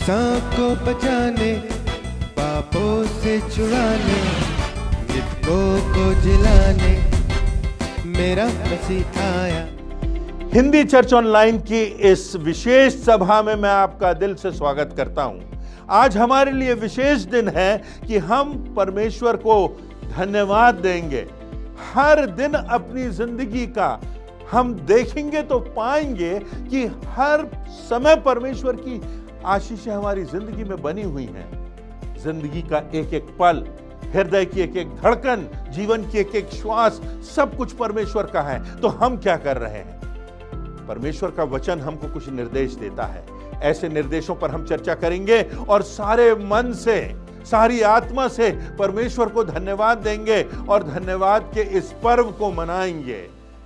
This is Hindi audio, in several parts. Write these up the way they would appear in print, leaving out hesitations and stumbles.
इंसान को बचाने, पापों से छुड़ाने, मृतकों को जिलाने मेरा मसीह आया। हिंदी चर्च ऑनलाइन की इस विशेष सभा में मैं आपका दिल से स्वागत करता हूं। आज हमारे लिए विशेष दिन है कि हम परमेश्वर को धन्यवाद देंगे। हर दिन अपनी जिंदगी का हम देखेंगे तो पाएंगे कि हर समय परमेश्वर की आशीषें हमारी जिंदगी में बनी हुई हैं। जिंदगी का एक एक पल, हृदय की एक एक धड़कन, जीवन की एक एक श्वास, सब कुछ परमेश्वर का है। तो हम क्या कर रहे हैं? परमेश्वर का वचन हमको कुछ निर्देश देता है। ऐसे निर्देशों पर हम चर्चा करेंगे और सारे मन से, सारी आत्मा से परमेश्वर को धन्यवाद देंगे और धन्यवाद के इस पर्व को मनाएंगे।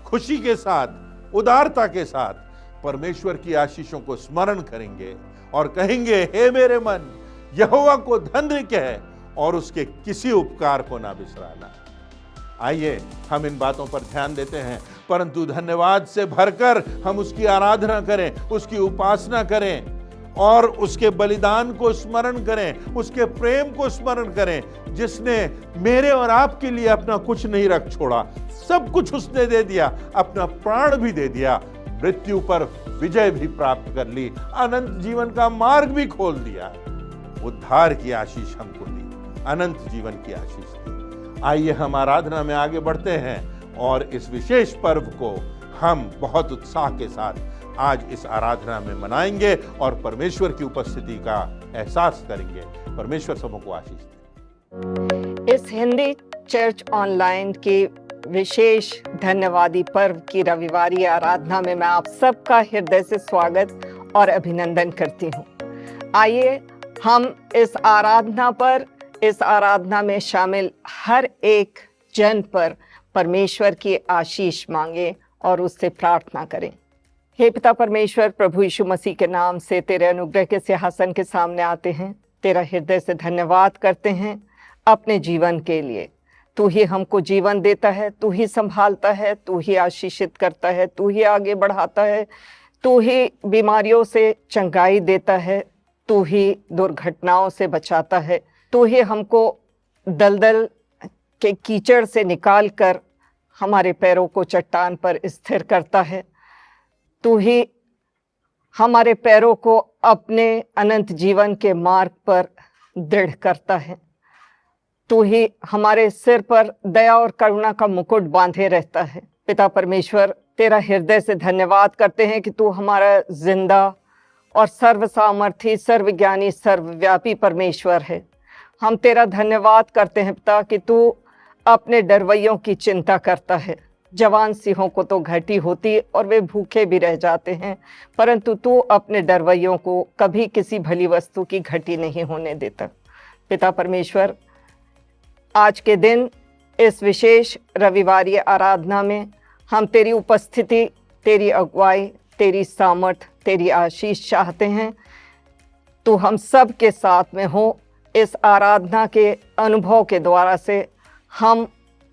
खुशी के साथ, उदारता के साथ परमेश्वर की आशीषों को स्मरण करेंगे और कहेंगे, हे मेरे मन, यहोवा को धन्य कह और उसके किसी उपकार को ना बिसराना। आइए हम इन बातों पर ध्यान देते हैं, परंतु धन्यवाद से भरकर हम उसकी आराधना करें, उसकी उपासना करें और उसके बलिदान को स्मरण करें, उसके प्रेम को स्मरण करें, जिसने मेरे और आपके लिए अपना कुछ नहीं रख छोड़ा। सब कुछ उसने दे दिया, अपना प्राण भी दे दिया, मृत्यु पर विजय भी प्राप्त कर ली, अनंत जीवन का मार्ग भी खोल दिया, उद्धार की आशीष हमको दी, अनंत जीवन की आशीष दी। आइए हम आराधना में आगे बढ़ते हैं और इस विशेष पर्व को हम बहुत उत्साह के साथ आज इस आराधना में मनाएंगे और परमेश्वर की उपस्थिति का एहसास करेंगे। परमेश्वर सबको आशीष दे। इस हिंदी चर्च ऑनलाइन के विशेष धन्यवादी पर्व की रविवारी आराधना में मैं आप सबका हृदय से स्वागत और अभिनंदन करती हूँ। आइए हम इस आराधना में शामिल हर एक जन पर परमेश्वर की आशीष मांगे और उससे प्रार्थना करें। हे पिता परमेश्वर, प्रभु यीशु मसीह के नाम से तेरे अनुग्रह के सिंहासन के सामने आते हैं, तेरा हृदय से धन्यवाद करते हैं अपने जीवन के लिए। तू ही हमको जीवन देता है, तू ही संभालता है, तू ही आशीषित करता है, तू ही आगे बढ़ाता है, तू ही बीमारियों से चंगाई देता है, तू ही दुर्घटनाओं से बचाता है, तू ही हमको दलदल के कीचड़ से निकाल कर हमारे पैरों को चट्टान पर स्थिर करता है, तू ही हमारे पैरों को अपने अनंत जीवन के मार्ग पर दृढ़ करता है, तू ही हमारे सिर पर दया और करुणा का मुकुट बांधे रहता है। पिता परमेश्वर, तेरा हृदय से धन्यवाद करते हैं कि तू हमारा जिंदा और सर्वसामर्थी, सर्वज्ञानी, सर्वव्यापी परमेश्वर है। हम तेरा धन्यवाद करते हैं पिता कि तू अपने डरवैयों की चिंता करता है। जवान सिंहों को तो घटी होती और वे भूखे भी रह जाते हैं, परंतु तू अपने डरवैयों को कभी किसी भली वस्तु की घटी नहीं होने देता। पिता परमेश्वर, आज के दिन इस विशेष रविवारी आराधना में हम तेरी उपस्थिति, तेरी अगुवाई, तेरी सामर्थ, तेरी आशीष चाहते हैं। तू हम सब के साथ में हो। इस आराधना के अनुभव के द्वारा से हम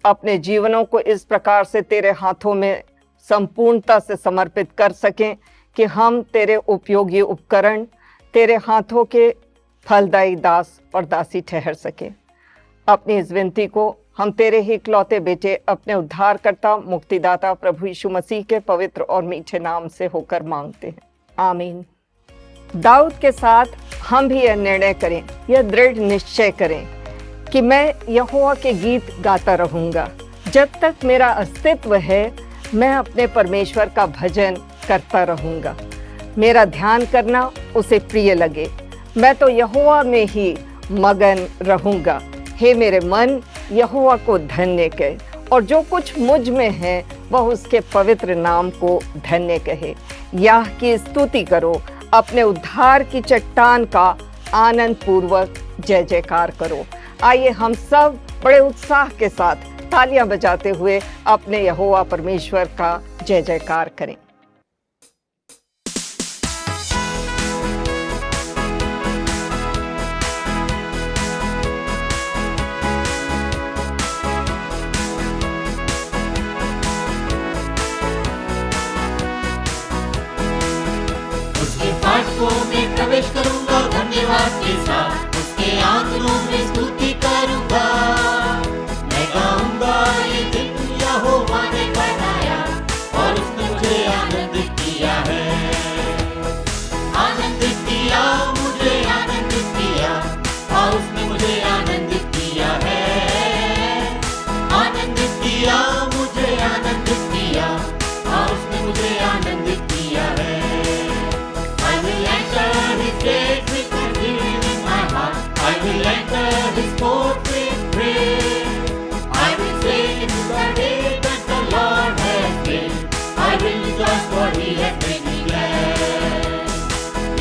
अपने जीवनों को इस प्रकार से तेरे हाथों में संपूर्णता से समर्पित कर सकें कि हम तेरे उपयोगी उपकरण, तेरे हाथों के फलदायी दास और दासी ठहर सकें। अपनी इस विनती को हम तेरे ही इकलौते बेटे, अपने उद्धारकर्ता, मुक्तिदाता प्रभु यीशु मसीह के पवित्र और मीठे नाम से होकर मांगते हैं, आमीन। दाऊद के साथ हम भी यह निर्णय करें, यह दृढ़ निश्चय करें कि मैं यहोवा के गीत गाता रहूंगा। जब तक मेरा अस्तित्व है, मैं अपने परमेश्वर का भजन करता रहूंगा। मेरा ध्यान करना उसे प्रिय लगे, मैं तो यहोवा में ही मगन रहूंगा। हे मेरे मन, यहोवा को धन्य कहे और जो कुछ मुझ में है वह उसके पवित्र नाम को धन्य कहे। याह की स्तुति करो, अपने उद्धार की चट्टान का आनंद पूर्वक जय जयकार करो। आइए हम सब बड़े उत्साह के साथ तालियां बजाते हुए अपने यहोवा परमेश्वर का जय जयकार करें। फाटकों में प्रवेश करूंगा, धन्य धन्यवाद के साथ उसके आंगनों में स्तुति करूंगा। मैं गाऊंगा ये दिन यहोवा ने बनाया और उसने मुझे आनंदित किया है। आनंदित किया, मुझे आनंदित किया और उसने मुझे आनंदित किया है। आनंदित किया, मुझे आनंदित किया और उसने मुझे आनंदित किया है। I will enter his gates with thanksgiving in my heart. I will enter his courts with praise. I will sing in the day that the Lord has made. I will rejoice for he has made me glad.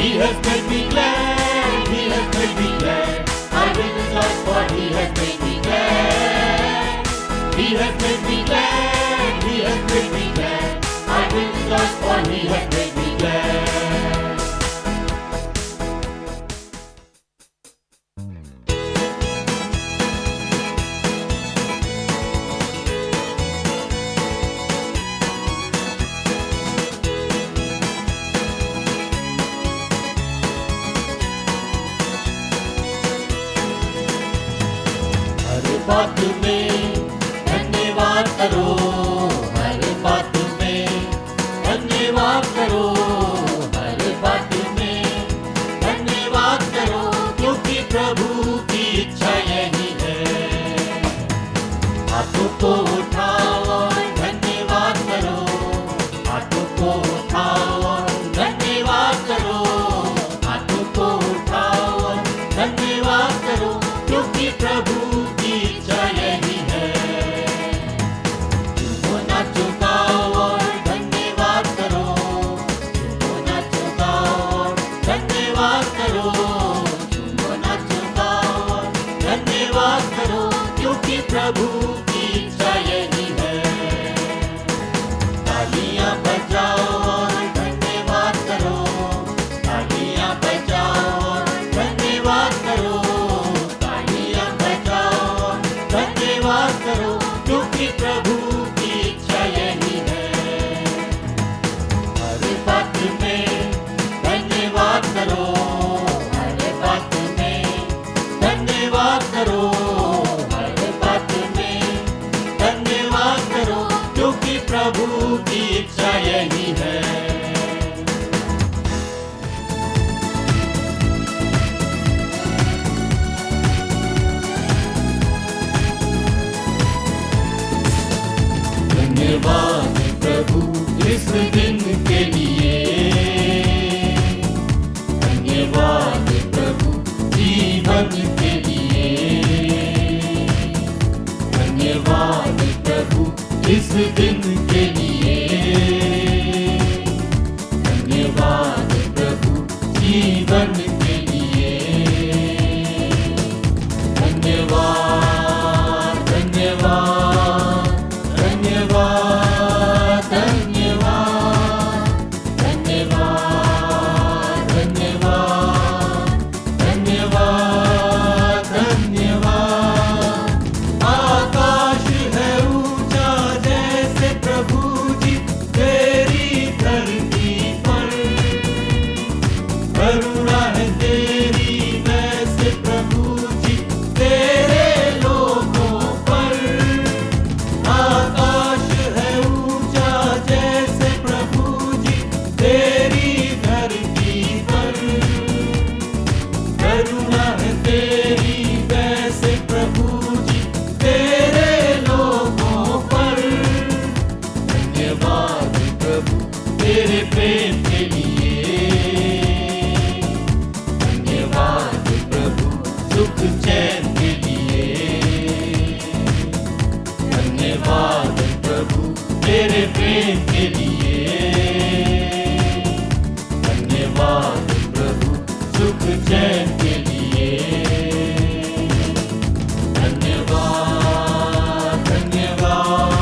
He has made me glad. He has made me glad. I will rejoice for he has made me glad. He has made me glad. He has made me glad. I will rejoice for he has made me glad. हर बात में धन्यवाद करो, हर बात में धन्यवाद करो, हर बात में धन्यवाद करो, क्योंकि प्रभु की इच्छा यही है। हाथों को उठाओ और धन्यवाद करो, हाथों को उठाओ और धन्यवाद करो, हाथों को उठाओ और धन्यवाद करो, क्योंकि प्रभु की इच्छा यही है। झूमो नाचो गाओ और धन्यवाद करो, झूमो नाचो गाओ और धन्यवाद करो, झूमो नाचो गाओ और धन्यवाद करो, क्योंकि प्रभु की इच्छा यही है। तालियां बजाओ और धन्यवाद करो, तालियां बजाओ और धन्यवाद करो, तालियां बजाओ और धन्यवाद करो, क्योंकि प्रभु की इच्छा यही है। हर बात में धन्यवाद करो, हर बात में धन्यवाद करो, हर बात में धन्यवाद करो, क्योंकि प्रभु की इच्छा यही है। धन्यवाद प्रभु इस दिन के लिए, धन्यवाद प्रभु जीवन के लिए, धन्यवाद प्रभु इस दिन के लिए, धन्यवाद प्रभु जीवन के लिए। धन्यवाद धन्यवाद धन्यवाद धन्यवाद धन्यवाद धन्यवाद धन्यवाद धन्यवाद। आकाश है ऊंचा जैसे प्रभु जी तेरी धरती पर, करुणा है तेरी वैसे प्रभु जी तेरे लोगों पर। आकाश है ऊंचा जैसे प्रभु जी तेरी धरती पर, करुणा है तेरी वैसे प्रभु जी तेरे लोगों पर। धन्यवाद प्रभु तेरे प्रेम के लिए, धन्यवाद प्रभु सुख चैन के लिए, धन्यवाद प्रभु तेरे प्रेम के लिए, धन्यवाद प्रभु सुख चैन के लिए। धन्यवाद धन्यवाद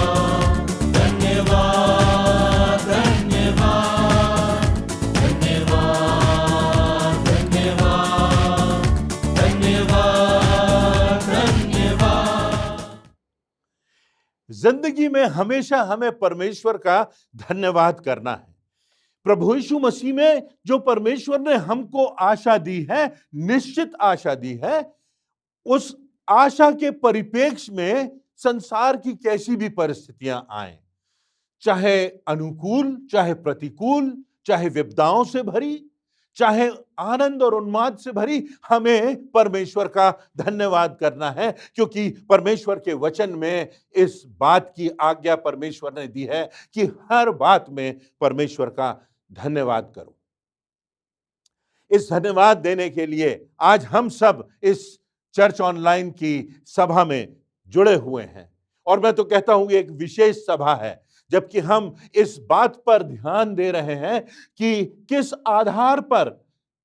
धन्यवाद धन्यवाद धन्यवाद धन्यवाद धन्यवाद धन्यवाद। जिंदगी में हमेशा हमें परमेश्वर का धन्यवाद करना है। प्रभु यीशु मसीह में जो परमेश्वर ने हमको आशा दी है, निश्चित आशा दी है, उस आशा के परिप्रेक्ष्य में संसार की कैसी भी परिस्थितियां आए, चाहे अनुकूल, चाहे प्रतिकूल, चाहे विपदाओं से भरी, चाहे आनंद और उन्माद से भरी, हमें परमेश्वर का धन्यवाद करना है, क्योंकि परमेश्वर के वचन में इस बात की आज्ञा परमेश्वर ने दी है कि हर बात में परमेश्वर का धन्यवाद करो। इस धन्यवाद देने के लिए आज हम सब इस चर्च ऑनलाइन की सभा में जुड़े हुए हैं, और मैं तो कहता हूं एक विशेष सभा है, जबकि हम इस बात पर ध्यान दे रहे हैं कि किस आधार पर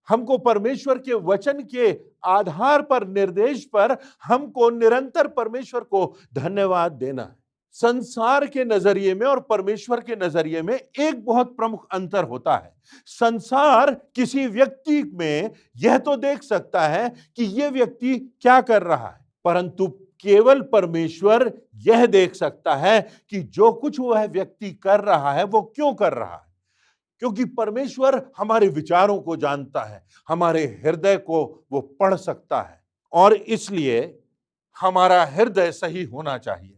हमको परमेश्वर के वचन के आधार पर, निर्देश पर हमको निरंतर परमेश्वर को धन्यवाद देना है। संसार के नजरिए में और परमेश्वर के नजरिए में एक बहुत प्रमुख अंतर होता है। संसार किसी व्यक्ति में यह तो देख सकता है कि यह व्यक्ति क्या कर रहा है, परंतु केवल परमेश्वर यह देख सकता है कि जो कुछ वह व्यक्ति कर रहा है वो क्यों कर रहा है, क्योंकि परमेश्वर हमारे विचारों को जानता है, हमारे हृदय को वो पढ़ सकता है, और इसलिए हमारा हृदय सही होना चाहिए,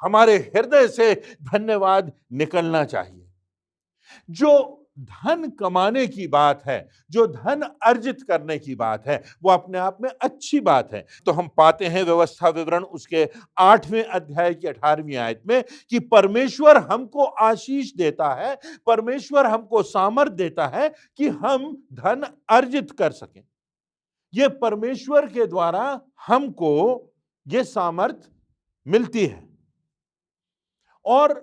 हमारे हृदय से धन्यवाद निकलना चाहिए। जो धन कमाने की बात है, जो धन अर्जित करने की बात है, वो अपने आप में अच्छी बात है। तो हम पाते हैं व्यवस्था विवरण उसके 8वें अध्याय की 18वीं आयत में कि परमेश्वर हमको आशीष देता है, परमेश्वर हमको सामर्थ देता है कि हम धन अर्जित कर सकें। ये परमेश्वर के द्वारा हमको ये सामर्थ मिलती है। और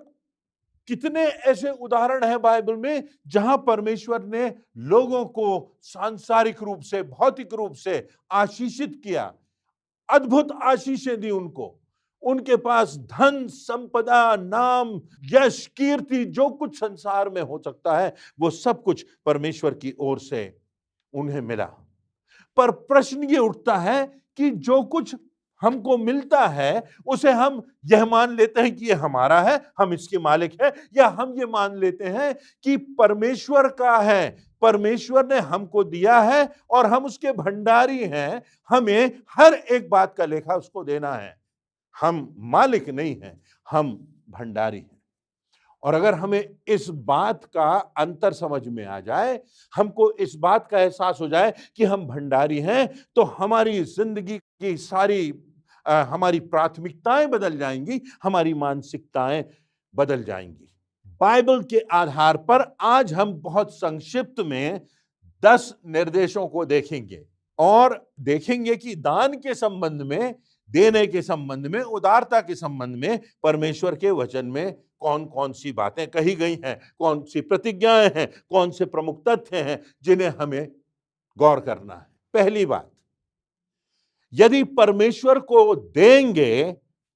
कितने ऐसे उदाहरण हैं बाइबल में जहां परमेश्वर ने लोगों को सांसारिक रूप से, भौतिक रूप से आशीषित किया, अद्भुत आशीषें दी उनको, उनके पास धन, संपदा, नाम, यश, कीर्ति, जो कुछ संसार में हो सकता है वो सब कुछ परमेश्वर की ओर से उन्हें मिला। पर प्रश्न ये उठता है कि जो कुछ हमको मिलता है उसे हम यह मान लेते हैं कि ये हमारा है, हम इसके मालिक हैं, या हम ये मान लेते हैं कि परमेश्वर का है, परमेश्वर ने हमको दिया है और हम उसके भंडारी हैं, हमें हर एक बात का लेखा उसको देना है। हम मालिक नहीं हैं, हम भंडारी हैं। और अगर हमें इस बात का अंतर समझ में आ जाए, हमको इस बात का एहसास हो जाए कि हम भंडारी हैं, तो हमारी जिंदगी की सारी हमारी प्राथमिकताएं बदल जाएंगी, हमारी मानसिकताएं बदल जाएंगी। बाइबल के आधार पर आज हम बहुत संक्षिप्त में 10 निर्देशों को देखेंगे, और देखेंगे कि दान के संबंध में, देने के संबंध में, उदारता के संबंध में परमेश्वर के वचन में कौन कौन सी बातें कही गई हैं, कौन सी प्रतिज्ञाएं हैं, कौन से प्रमुख तथ्य हैं जिन्हें हमें गौर करना है। पहली बात, यदि परमेश्वर को देंगे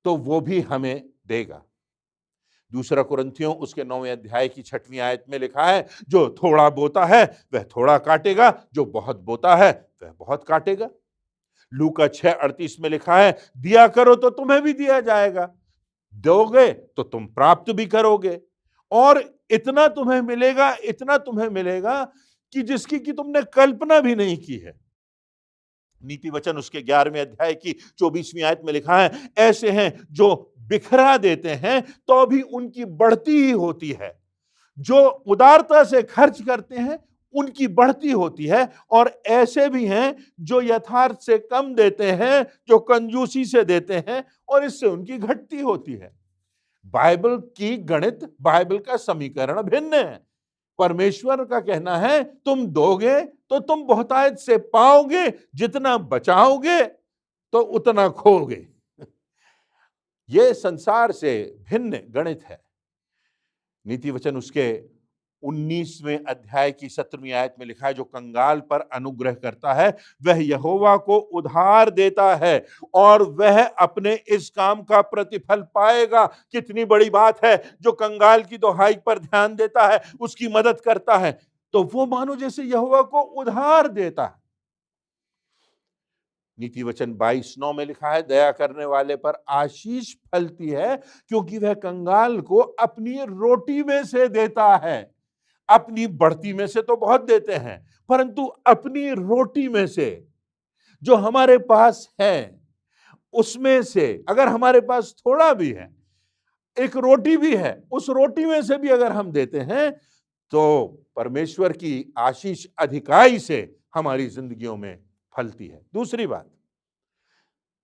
तो वो भी हमें देगा। 2 कुरिन्थियों उसके 9वें अध्याय की 6वीं आयत में लिखा है, जो थोड़ा बोता है वह थोड़ा काटेगा, जो बहुत बोता है वह बहुत काटेगा। लूका 6:38 में लिखा है, दिया करो तो तुम्हें भी दिया जाएगा, दोगे तो तुम प्राप्त भी करोगे, और इतना तुम्हें मिलेगा, इतना तुम्हें मिलेगा कि जिसकी कि तुमने कल्पना भी नहीं की है। नीति वचन उसके 11वें अध्याय की 24वीं आयत में लिखा है, ऐसे हैं जो बिखरा देते हैं तो भी उनकी बढ़ती ही होती है, जो उदारता से खर्च करते हैं उनकी बढ़ती होती है, और ऐसे भी हैं जो यथार्थ से कम देते हैं, जो कंजूसी से देते हैं, और इससे उनकी घटती होती है। बाइबल की गणित, बाइबल का समीकरण भिन्न है। परमेश्वर का कहना है, तुम दोगे तो तुम बहुतायत से पाओगे, जितना बचाओगे तो उतना खोगे। यह संसार से भिन्न गणित है। नीति वचन उसके 19वें अध्याय की 17वीं आयत में लिखा है, जो कंगाल पर अनुग्रह करता है वह यहोवा को उधार देता है और वह अपने इस काम का प्रतिफल पाएगा। कितनी बड़ी बात है। जो कंगाल की दुहाई पर ध्यान देता है, उसकी मदद करता है, तो वो मानो जैसे यहोवा को उधार देता है। नीति वचन 22:9 में लिखा है, दया करने वाले पर आशीष फलती है, क्योंकि वह कंगाल को अपनी रोटी में से देता है। अपनी बढ़ती में से तो बहुत देते हैं, परंतु अपनी रोटी में से जो हमारे पास है उसमें से अगर हमारे पास थोड़ा भी है, एक रोटी भी है, उस रोटी में से भी अगर हम देते हैं तो परमेश्वर की आशीष अधिकाई से हमारी जिंदगियों में फलती है। दूसरी बात,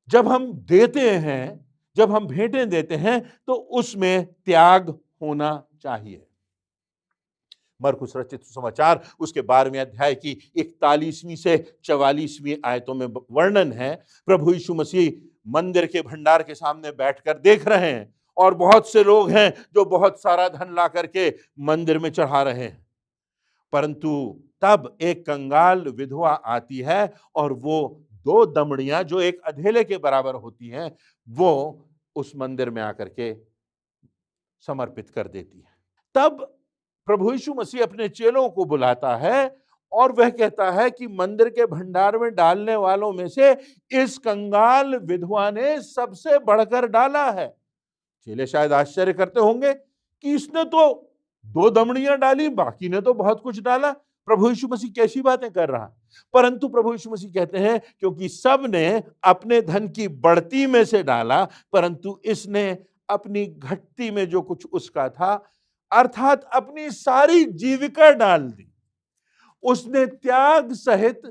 जब हम देते हैं, जब हम भेंटें देते हैं तो उसमें त्याग होना चाहिए। मरकुस रचित सुसमाचार उसके 12वें अध्याय की 41वीं से 44वीं आयतों में वर्णन है। प्रभु यीशु मसीह मंदिर के भंडार के सामने बैठकर देख रहे हैं और बहुत से लोग हैं जो बहुत सारा धन ला करके मंदिर में चढ़ा रहे हैं, परंतु तब एक कंगाल विधवा आती है और वो 2 दमड़ियां जो एक अधेले के बराबर होती हैं वो उस मंदिर में आकर के समर्पित कर देती है। तब प्रभु यीशु मसीह अपने चेलों को बुलाता है और वह कहता है कि मंदिर के भंडार में डालने वालों में से इस कंगाल विधवा ने सबसे बढ़कर डाला है। चेले शायद आश्चर्य करते होंगे कि इसने तो 2 दमड़ियां डाली, बाकी ने तो बहुत कुछ डाला। प्रभु यीशु मसीह कैसी बातें कर रहा है? परंतु प्रभु यीशु मसीह कहते हैं क्योंकि सब ने अपने धन की बढ़ती में से डाला, परंतु इसने अपनी घटती में जो कुछ उसका था, अर्थात अपनी सारी जीविका डाल दी। उसने त्याग सहित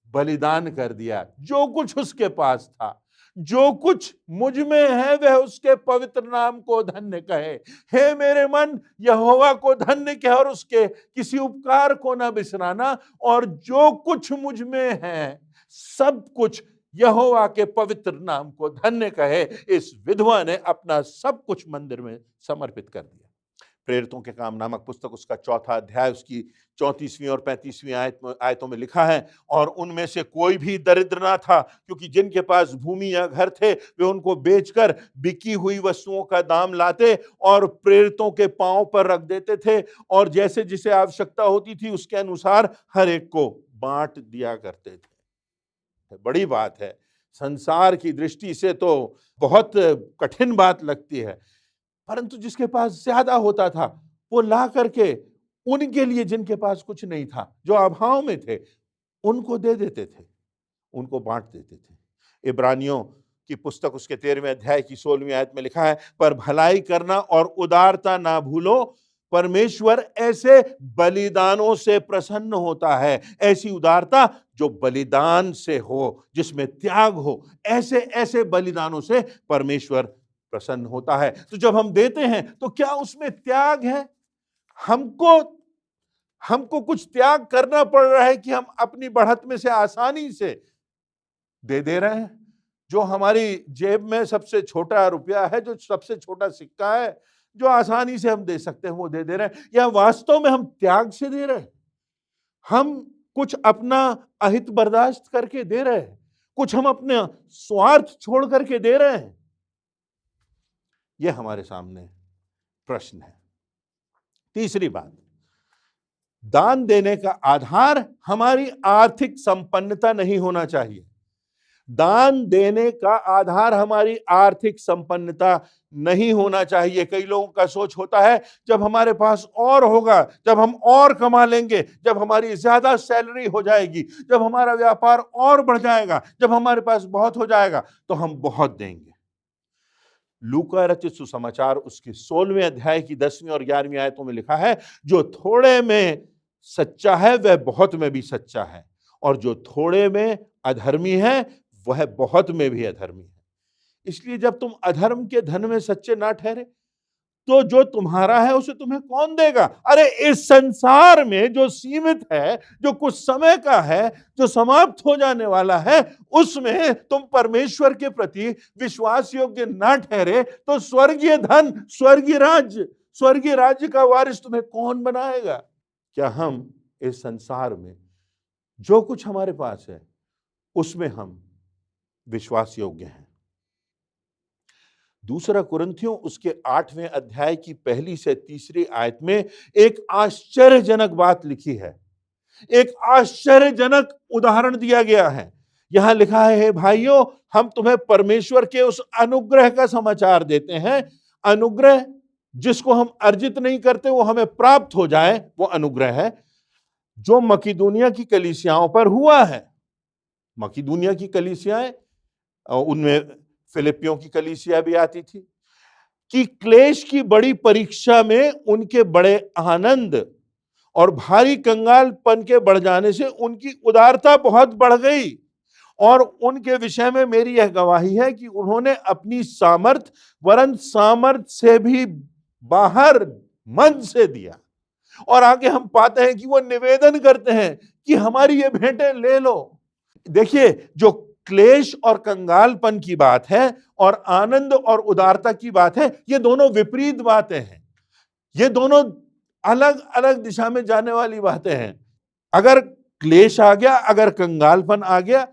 बलिदान कर दिया। जो कुछ उसके पास था, जो कुछ मुझ में है वह उसके पवित्र नाम को धन्य कहे। हे मेरे मन, यहोवा को धन्य कह और उसके किसी उपकार को न बिसराना, और जो कुछ मुझ में है सब कुछ यहोवा के पवित्र नाम को धन्य कहे। इस विधवा ने अपना सब कुछ मंदिर में समर्पित कर दिया। प्रेरितों के काम नामक पुस्तक उसका 4था अध्याय उसकी 34वीं और 35वीं आयतों में लिखा है, और उनमें से कोई भी दरिद्र ना था, क्योंकि जिनके पास भूमि या घर थे वे उनको बेचकर बिकी हुई वस्तुओं का दाम लाते और प्रेरितों के पांव पर रख देते थे, और जैसे जिसे आवश्यकता होती थी उसके अनुसार हर एक को बांट दिया करते थे। बड़ी बात है, संसार की दृष्टि से तो बहुत कठिन बात लगती है, परंतु जिसके पास ज्यादा होता था वो ला करके उनके लिए जिनके पास कुछ नहीं था, जो अभाव में थे, उनको दे देते थे, उनको बांट देते थे। इब्रानियों की पुस्तक उसके 13वें अध्याय की 16वीं आयत में लिखा है, पर भलाई करना और उदारता ना भूलो, परमेश्वर ऐसे बलिदानों से प्रसन्न होता है। ऐसी उदारता जो बलिदान से हो, जिसमें त्याग हो, ऐसे ऐसे बलिदानों से परमेश्वर प्रसन्न होता है। तो जब हम देते हैं तो क्या उसमें त्याग है? हमको कुछ त्याग करना पड़ रहा है कि हम अपनी बढ़त में से आसानी से दे रहे हैं? जो हमारी जेब में सबसे छोटा रुपया है, जो सबसे छोटा सिक्का है, जो आसानी से हम दे सकते हैं, वो दे रहे हैं? या वास्तव में हम त्याग से दे रहे हैं? हम कुछ अपना अहित बर्दाश्त करके दे रहे हैं, कुछ हम अपने स्वार्थ छोड़ करके दे रहे हैं? यह हमारे सामने प्रश्न है। तीसरी बात, दान देने का आधार हमारी आर्थिक संपन्नता नहीं होना चाहिए। दान देने का आधार हमारी आर्थिक संपन्नता नहीं होना चाहिए। कई लोगों का सोच होता है जब हमारे पास और होगा, जब हम और कमा लेंगे, जब हमारी ज्यादा सैलरी हो जाएगी, जब हमारा व्यापार और बढ़ जाएगा, जब हमारे पास बहुत हो जाएगा तो हम बहुत देंगे। लूका रचित सुसमाचार उसके 16वें अध्याय की 10वीं और 11वीं आयतों में लिखा है, जो थोड़े में सच्चा है वह बहुत में भी सच्चा है, और जो थोड़े में अधर्मी है वह बहुत में भी अधर्मी है। इसलिए जब तुम अधर्म के धन में सच्चे ना ठहरे तो जो तुम्हारा है उसे तुम्हें कौन देगा? अरे इस संसार में जो सीमित है, जो कुछ समय का है, जो समाप्त हो जाने वाला है, उसमें तुम परमेश्वर के प्रति विश्वास योग्य ना ठहरे तो स्वर्गीय धन, स्वर्गीय राज्य का वारिस तुम्हें कौन बनाएगा? क्या हम इस संसार में जो कुछ हमारे पास है उसमें हम विश्वास योग्य हैं? दूसरा कुरिन्थियों उसके 8वें अध्याय की 1 से 3 आयत में एक आश्चर्यजनक बात लिखी है, एक आश्चर्यजनक उदाहरण दिया गया है। यहां लिखा है, हे भाइयों, हम तुम्हें परमेश्वर के उस अनुग्रह का समाचार देते हैं। अनुग्रह जिसको हम अर्जित नहीं करते वो हमें प्राप्त हो जाए, वो अनुग्रह है जो मकीदुनिया की कलीसियाओं पर हुआ है। मकीदुनिया की कलीसियाएं, उनमें फिलिपियों की कलीसिया भी आती थी, कि क्लेश की बड़ी परीक्षा में उनके बड़े आनंद और भारी कंगालपन के बढ़ जाने से उनकी उदारता बहुत बढ़ गई। और उनके विषय में मेरी यह गवाही है कि उन्होंने अपनी सामर्थ वरन सामर्थ से भी बाहर मन से दिया। और आगे हम पाते हैं कि वो निवेदन करते हैं कि हमारी ये भेंटें ले लो। देखिए, जो क्लेश और कंगालपन की बात है और आनंद और उदारता की बात है, ये दोनों विपरीत बातें हैं। ये दोनों अलग अलग दिशा में जाने वाली बातें हैं। अगर क्लेश आ गया, अगर कंगालपन आ गया,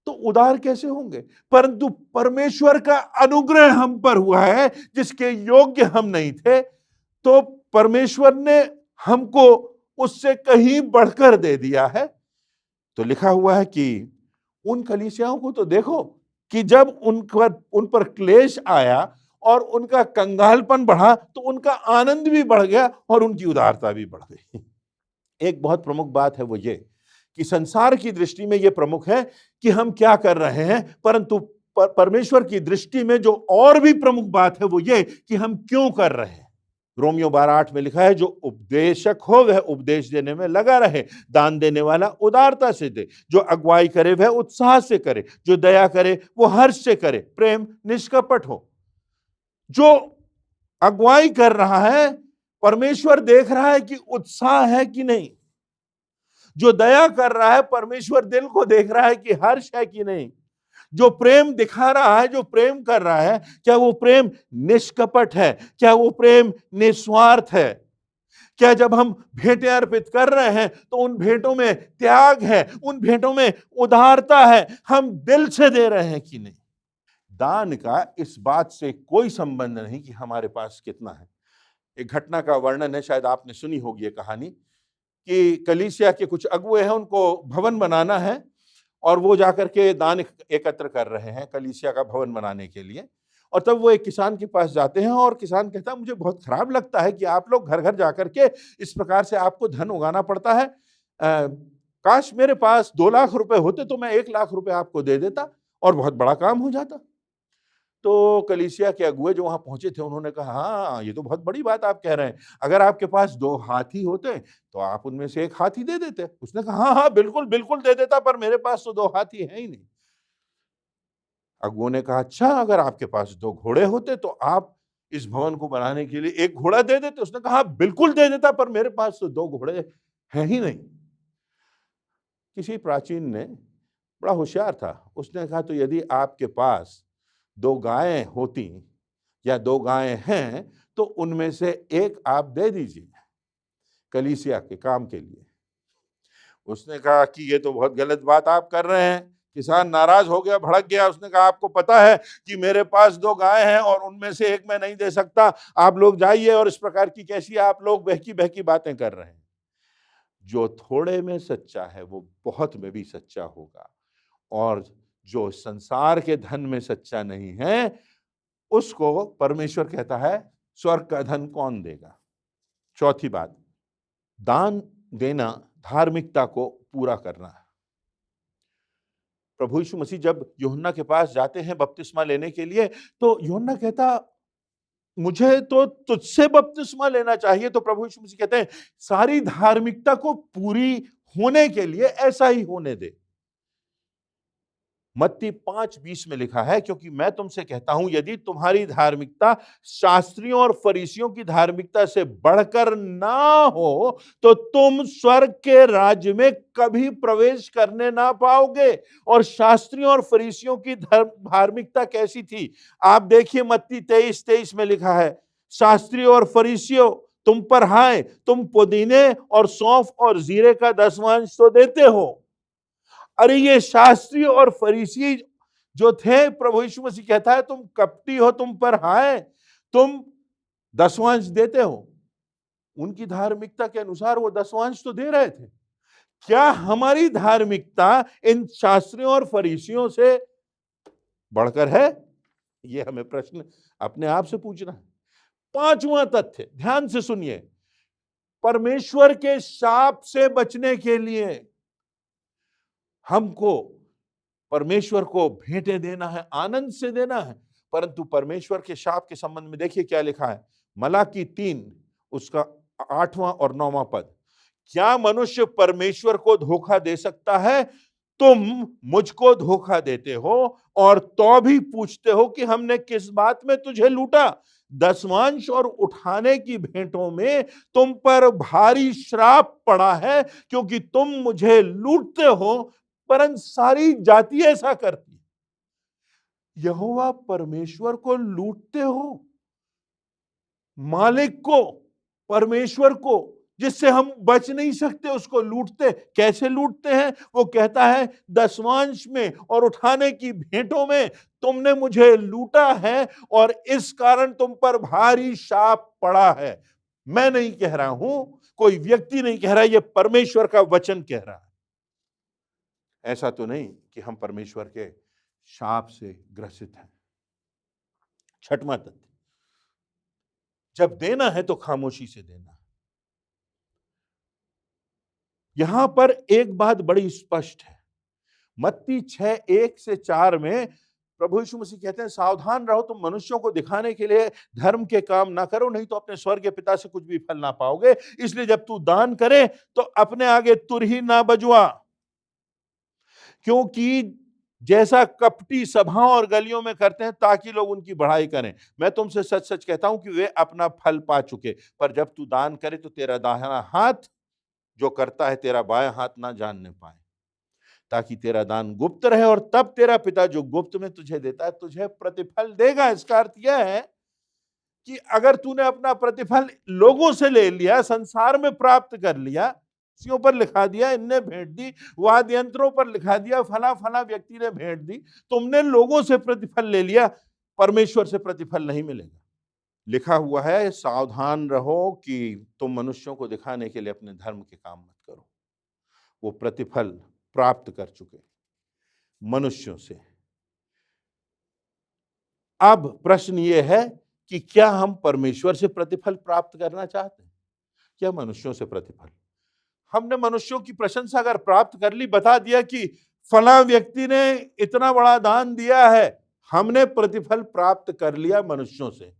तो उदार कैसे होंगे? परंतु परमेश्वर का अनुग्रह हम पर हुआ है जिसके योग्य हम नहीं थे, तो परमेश्वर ने हमको उससे कहीं बढ़कर दे दिया है। तो लिखा हुआ है कि उन कलीसियाओं को तो देखो कि जब उन पर क्लेश आया और उनका कंगालपन बढ़ा तो उनका आनंद भी बढ़ गया और उनकी उदारता भी बढ़ गई। एक बहुत प्रमुख बात है वो ये कि संसार की दृष्टि में ये प्रमुख है कि हम क्या कर रहे हैं, परंतु परमेश्वर की दृष्टि में जो और भी प्रमुख बात है वो ये कि हम क्यों कर रहे हैं। रोमियो 12:8 में लिखा है, जो उपदेशक हो वह उपदेश देने में लगा रहे, दान देने वाला उदारता से दे, जो अगुवाई करे वह उत्साह से करे, जो दया करे वो हर्ष से करे, प्रेम निष्कपट हो। जो अगुवाई कर रहा है, परमेश्वर देख रहा है कि उत्साह है कि नहीं। जो दया कर रहा है, परमेश्वर दिल को देख रहा है कि हर्ष है कि नहीं। जो प्रेम दिखा रहा है, जो प्रेम कर रहा है, क्या वो प्रेम निष्कपट है? क्या वो प्रेम निस्वार्थ है? क्या जब हम भेंटें अर्पित कर रहे हैं तो उन भेंटों में त्याग है, उन भेंटों में उदारता है, हम दिल से दे रहे हैं कि नहीं? दान का इस बात से कोई संबंध नहीं कि हमारे पास कितना है। एक घटना का वर्णन है, शायद आपने सुनी होगी ये कहानी, कि कलीसिया के कुछ अगुए हैं, उनको भवन बनाना है और वो जाकर के दान एकत्र कर रहे हैं कलीसिया का भवन बनाने के लिए। और तब वो एक किसान के पास जाते हैं और किसान कहता है, मुझे बहुत खराब लगता है कि आप लोग घर घर जाकर के इस प्रकार से आपको धन उगाना पड़ता है। काश मेरे पास 2 लाख रुपए होते तो मैं 1 लाख रुपए आपको दे देता और बहुत बड़ा काम हो जाता। तो कलीसिया के अगुए जो वहां पहुंचे थे उन्होंने कहा, हाँ ये तो बहुत बड़ी बात आप कह रहे हैं, अगर आपके पास 2 हाथी होते तो आप उनमें से 1 हाथी दे देते। उसने कहा, हाँ हाँ बिल्कुल बिल्कुल दे देता, पर मेरे पास तो 2 हाथी है ही नहीं। अगुओं ने कहा, अच्छा अगर आपके पास 2 घोड़े होते तो आप इस भवन को बनाने के लिए 1 घोड़ा दे देते। उसने कहा, बिल्कुल दे देता, पर मेरे पास तो 2 घोड़े हैं ही नहीं। किसी प्राचीन ने, बड़ा होशियार था, उसने कहा, तो यदि आपके पास 2 गायें होती या 2 गायें हैं तो उनमें से 1 आप दे दीजिए कलीसिया के काम के लिए। उसने कहा कि ये तो बहुत गलत बात आप कर रहे हैं। किसान नाराज हो गया, भड़क गया। उसने कहा, आपको पता है कि मेरे पास 2 गायें हैं और उनमें से 1 मैं नहीं दे सकता, आप लोग जाइए। और इस प्रकार की कैसी आप लोग बहकी बहकी बातें कर रहे हैं। जो थोड़े में सच्चा है वो बहुत में भी सच्चा होगा, और जो संसार के धन में सच्चा नहीं है उसको परमेश्वर कहता है स्वर्ग का धन कौन देगा। चौथी बात, दान देना धार्मिकता को पूरा करना है। प्रभु यीशु मसीह जब यूहन्ना के पास जाते हैं बपतिस्मा लेने के लिए, तो यूहन्ना कहता, मुझे तो तुझसे बपतिस्मा लेना चाहिए। तो प्रभु यीशु मसीह कहते हैं, सारी धार्मिकता को पूरी होने के लिए ऐसा ही होने दे। मत्ती 5:20 में लिखा है, क्योंकि मैं तुमसे कहता हूं यदि तुम्हारी धार्मिकता शास्त्रियों और फरीसियों की धार्मिकता से बढ़कर ना हो तो तुम स्वर्ग के राज्य में कभी प्रवेश करने ना पाओगे। और शास्त्रियों और फरीसियों की धार्मिकता कैसी थी? आप देखिए, मत्ती 23:23 में लिखा है, शास्त्रियों और फरीसियों तुम पर हाय, तुम पुदीने और सौंफ और जीरे का 10वांश तो देते हो। अरे ये शास्त्री और फरीसी जो थे, प्रभु यीशु मसीह कहता है, तुम कपटी हो, तुम पर हाय, तुम 10वांश देते हो। उनकी धार्मिकता के अनुसार वो 10वांश तो दे रहे थे। क्या हमारी धार्मिकता इन शास्त्रियों और फरीसियों से बढ़कर है? ये हमें प्रश्न अपने आप से पूछना है। पांचवा तथ्य, ध्यान से सुनिए, परमेश्वर के शाप से बचने के लिए हमको परमेश्वर को भेंटें देना है, आनंद से देना है, परंतु परमेश्वर के शाप के संबंध में देखिए क्या लिखा है, मलाकी 3 उसका 8वां और 9वां पद। क्या मनुष्य परमेश्वर को धोखा दे सकता है? तुम मुझको धोखा देते हो और तो भी पूछते हो कि हमने किस बात में तुझे लूटा। दसवांश और उठाने की भेंटों में तुम पर भारी श्राप पड़ा है, क्योंकि तुम मुझे लूटते हो, परंतु सारी जाति ऐसा करती है। यहोवा परमेश्वर को लूटते हो, मालिक को, परमेश्वर को, जिससे हम बच नहीं सकते, उसको लूटते। कैसे लूटते हैं? वो कहता है दसवांश में और उठाने की भेंटों में तुमने मुझे लूटा है और इस कारण तुम पर भारी शाप पड़ा है। मैं नहीं कह रहा हूं, कोई व्यक्ति नहीं कह रहा, यह परमेश्वर का वचन कह रहा है। ऐसा तो नहीं कि हम परमेश्वर के शाप से ग्रसित हैं। छठवां तथ्य, जब देना है तो खामोशी से देना है। यहां पर एक बात बड़ी स्पष्ट है, मत्ती 6:1-4 में प्रभु यीशु मसीह कहते हैं, सावधान रहो, तुम मनुष्यों को दिखाने के लिए धर्म के काम ना करो, नहीं तो अपने स्वर्गीय पिता से कुछ भी फल ना पाओगे। इसलिए जब तू दान करे तो अपने आगे तुरही ना बजवा, क्योंकि जैसा कपटी सभाओं और गलियों में करते हैं ताकि लोग उनकी बढ़ाई करें। मैं तुमसे सच सच कहता हूं कि वे अपना फल पा चुके। पर जब तू दान करे तो तेरा दाहिना हाथ जो करता है तेरा बायां हाथ ना जानने पाए, ताकि तेरा दान गुप्त रहे, और तब तेरा पिता जो गुप्त में तुझे देता है तुझे प्रतिफल देगा। इसका अर्थ यह है कि अगर तूने अपना प्रतिफल लोगों से ले लिया, संसार में प्राप्त कर लिया, कुर्सियों पर लिखा दिया, इनने भेंट दी, वाद्य यंत्रों पर लिखा दिया, फला फला व्यक्ति ने भेंट दी, तुमने लोगों से प्रतिफल ले लिया, परमेश्वर से प्रतिफल नहीं मिलेगा। लिखा हुआ है, सावधान रहो कि तुम मनुष्यों को दिखाने के लिए अपने धर्म के काम मत करो। वो प्रतिफल प्राप्त कर चुके मनुष्यों से। अब प्रश्न ये है कि क्या हम परमेश्वर से प्रतिफल प्राप्त करना चाहते हैं या मनुष्यों से प्रतिफल? हमने मनुष्यों की प्रशंसा अगर प्राप्त कर ली, बता दिया कि फला व्यक्ति ने इतना बड़ा दान दिया है, हमने प्रतिफल प्राप्त कर लिया मनुष्यों से,